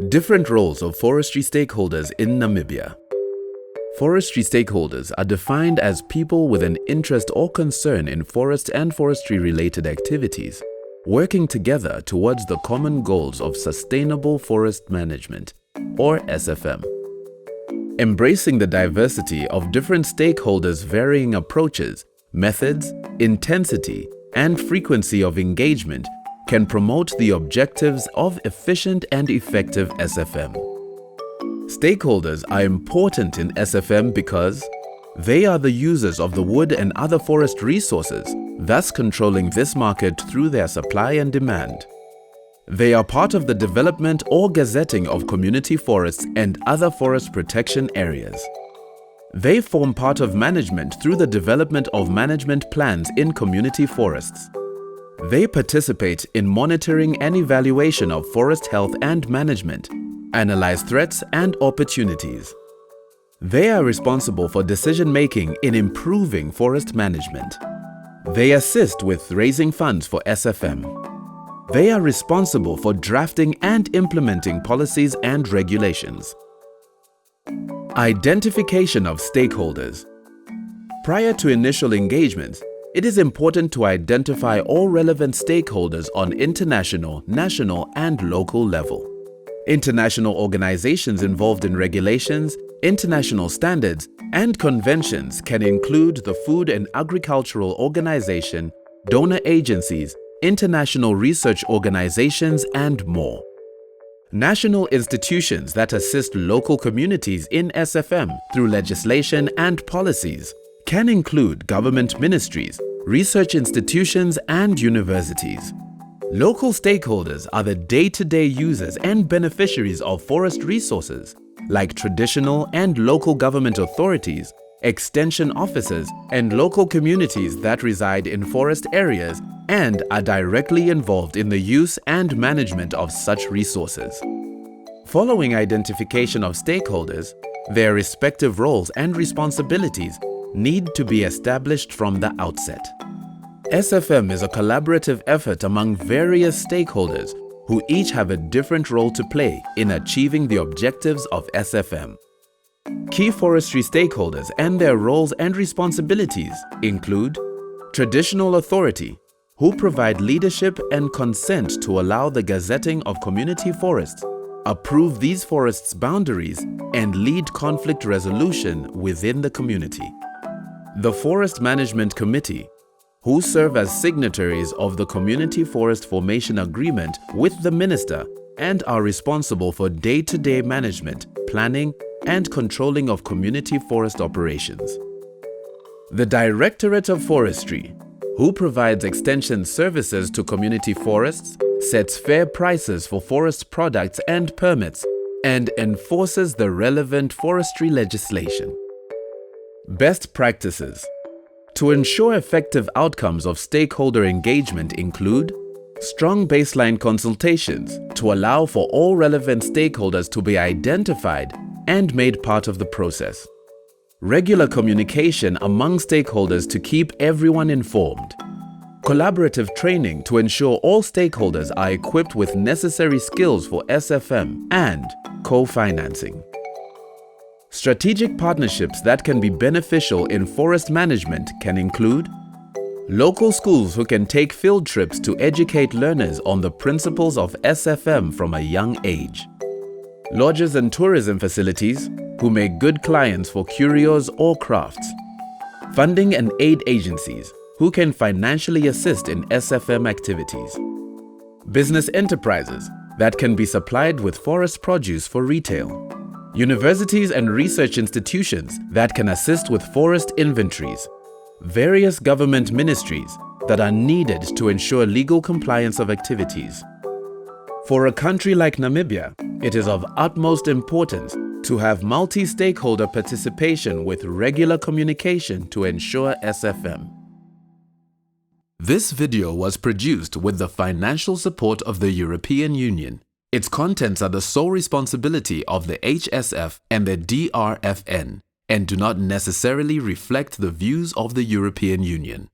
Different roles of forestry stakeholders in Namibia. Forestry stakeholders are defined as people with an interest or concern in forest and forestry-related activities, working together towards the common goals of sustainable forest management, or SFM. Embracing the diversity of different stakeholders' varying approaches, methods, intensity, and frequency of engagement can promote the objectives of efficient and effective SFM. Stakeholders are important in SFM because they are the users of the wood and other forest resources, thus controlling this market through their supply and demand. They are part of the development or gazetting of community forests and other forest protection areas. They form part of management through the development of management plans in community forests. They participate in monitoring and evaluation of forest health and management, analyze threats and opportunities. They are responsible for decision-making in improving forest management. They assist with raising funds for SFM. They are responsible for drafting and implementing policies and regulations. Identification of stakeholders. Prior to initial engagements, it is important to identify all relevant stakeholders on international, national, and local level. International organizations involved in regulations, international standards, and conventions can include the Food and Agricultural Organization, donor agencies, international research organizations, and more. National institutions that assist local communities in SFM through legislation and policies can include government ministries, research institutions, and universities. Local stakeholders are the day-to-day users and beneficiaries of forest resources, like traditional and local government authorities, extension officers, and local communities that reside in forest areas and are directly involved in the use and management of such resources. Following identification of stakeholders, their respective roles and responsibilities need to be established from the outset. SFM is a collaborative effort among various stakeholders who each have a different role to play in achieving the objectives of SFM. Key forestry stakeholders and their roles and responsibilities include traditional authority, who provide leadership and consent to allow the gazetting of community forests, approve these forests' boundaries, and lead conflict resolution within the community. The Forest Management Committee, who serve as signatories of the Community Forest Formation Agreement with the Minister and are responsible for day-to-day management, planning, and controlling of community forest operations. The Directorate of Forestry, who provides extension services to community forests, sets fair prices for forest products and permits, and enforces the relevant forestry legislation. Best practices to ensure effective outcomes of stakeholder engagement include strong baseline consultations to allow for all relevant stakeholders to be identified and made part of the process. Regular communication among stakeholders to keep everyone informed. Collaborative training to ensure all stakeholders are equipped with necessary skills for SFM and co-financing. Strategic partnerships that can be beneficial in forest management can include local schools who can take field trips to educate learners on the principles of SFM from a young age. Lodges and tourism facilities who make good clients for curios or crafts. Funding and aid agencies who can financially assist in SFM activities. Business enterprises that can be supplied with forest produce for retail. Universities and research institutions that can assist with forest inventories. Various government ministries that are needed to ensure legal compliance of activities. For a country like Namibia, it is of utmost importance to have multi-stakeholder participation with regular communication to ensure SFM. This video was produced with the financial support of the European Union. Its contents are the sole responsibility of the HSF and the DRFN and do not necessarily reflect the views of the European Union.